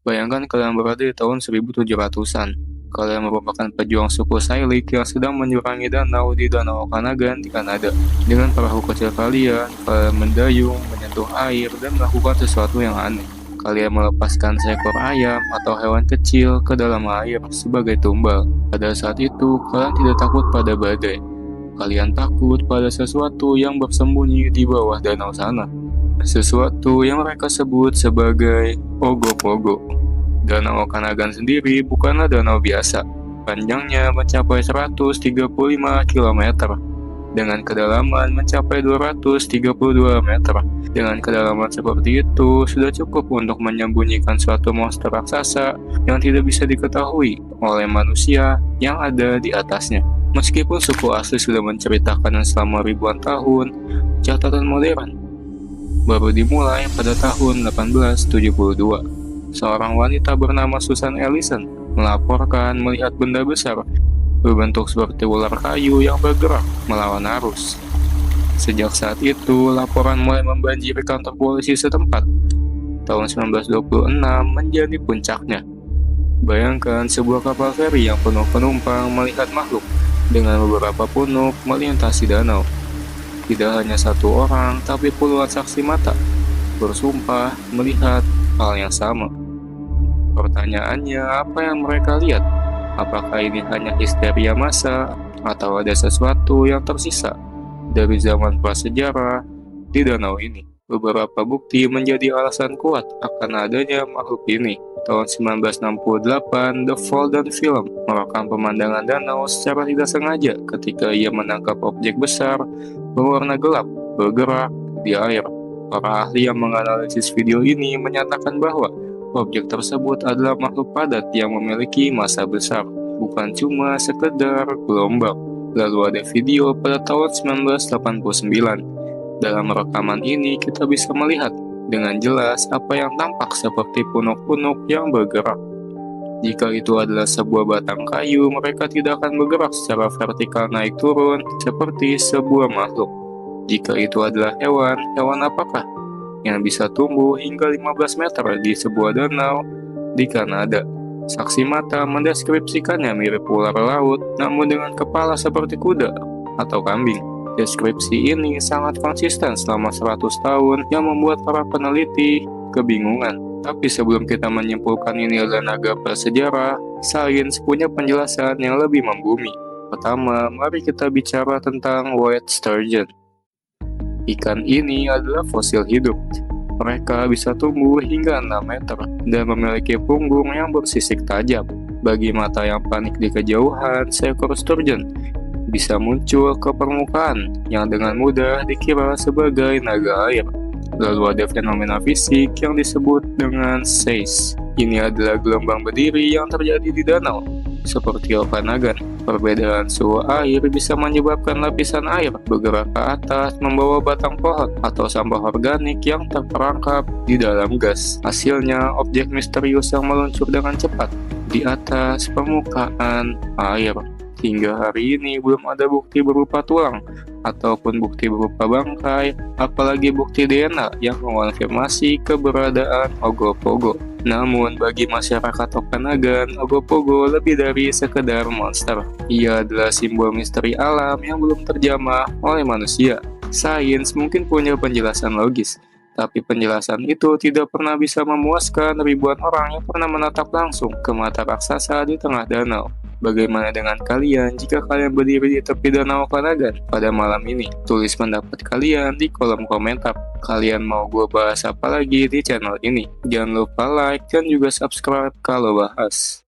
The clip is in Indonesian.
Bayangkan kalian berada di tahun 1700-an. Kalian merupakan pejuang suku Sailik yang sedang menyurangi danau di Danau Okanagan di Kanada. Dengan perahu kecil kalian mendayung, menyentuh air, dan melakukan sesuatu yang aneh. Kalian melepaskan seekor ayam atau hewan kecil ke dalam air sebagai tumbal. Pada saat itu, kalian tidak takut pada badai. Kalian takut pada sesuatu yang bersembunyi di bawah danau sana. Sesuatu yang mereka sebut sebagai Ogopogo. Danau Okanagan sendiri bukanlah danau biasa. Panjangnya mencapai 135 km, dengan kedalaman mencapai 232 meter. Dengan kedalaman seperti itu, sudah cukup untuk menyembunyikan suatu monster raksasa yang tidak bisa diketahui oleh manusia yang ada di atasnya. Meskipun suku asli sudah menceritakannya selama ribuan tahun, catatan modern baru dimulai pada tahun 1872. Seorang wanita bernama Susan Ellison melaporkan melihat benda besar berbentuk seperti ular kayu yang bergerak melawan arus. Sejak saat itu, laporan mulai membanjiri kantor polisi setempat. Tahun 1926 menjadi puncaknya. Bayangkan sebuah kapal feri yang penuh penumpang melihat makhluk dengan beberapa punuk melintasi danau. Tidak hanya satu orang, tapi puluhan saksi mata bersumpah melihat hal yang sama. Pertanyaannya, apa yang mereka lihat? Apakah ini hanya histeria massa atau ada sesuatu yang tersisa dari zaman prasejarah di danau ini? Beberapa bukti menjadi alasan kuat akan adanya makhluk ini. Tahun 1968, The Folden Film merekam pemandangan danau secara tidak sengaja ketika ia menangkap objek besar berwarna gelap bergerak di air. Para ahli yang menganalisis video ini menyatakan bahwa objek tersebut adalah makhluk padat yang memiliki massa besar, bukan cuma sekedar gelombang. Lalu ada video pada tahun 1989. Dalam rekaman ini kita bisa melihat dengan jelas apa yang tampak seperti punuk-punuk yang bergerak. Jika itu adalah sebuah batang kayu, mereka tidak akan bergerak secara vertikal naik turun seperti sebuah makhluk. Jika itu adalah hewan, hewan apakah yang bisa tumbuh hingga 15 meter di sebuah danau di Kanada? Saksi mata mendeskripsikannya mirip ular laut, namun dengan kepala seperti kuda atau kambing. Deskripsi ini sangat konsisten selama 100 tahun yang membuat para peneliti kebingungan. Tapi sebelum kita menyimpulkan ini adalah naga prasejarah, sains punya penjelasan yang lebih membumi. Pertama, mari kita bicara tentang white sturgeon. Ikan ini adalah fosil hidup. Mereka bisa tumbuh hingga 6 meter dan memiliki punggung yang bersisik tajam. Bagi mata yang panik di kejauhan, seekor sturgeon bisa muncul ke permukaan yang dengan mudah dikira sebagai naga air. Lalu ada fenomena fisik yang disebut dengan seis. Ini adalah gelombang berdiri yang terjadi di danau, seperti Okanagan. Perbedaan suhu air bisa menyebabkan lapisan air bergerak ke atas membawa batang pohon atau sampah organik yang terperangkap di dalam gas. Hasilnya, objek misterius yang meluncur dengan cepat di atas permukaan air. Hingga hari ini belum ada bukti berupa tulang ataupun bukti berupa bangkai, apalagi bukti DNA yang mengonfirmasi keberadaan Ogopogo. Namun bagi masyarakat Okanagan, Ogopogo lebih dari sekedar monster. Ia adalah simbol misteri alam yang belum terjamah oleh manusia. Sains mungkin punya penjelasan logis, tapi penjelasan itu tidak pernah bisa memuaskan ribuan orang yang pernah menatap langsung ke mata raksasa di tengah danau. Bagaimana dengan kalian jika kalian berdiri di tepi danau Okanagan pada malam ini? Tulis pendapat kalian di kolom komentar. Kalian mau gue bahas apa lagi di channel ini? Jangan lupa like dan juga subscribe kalau bahas.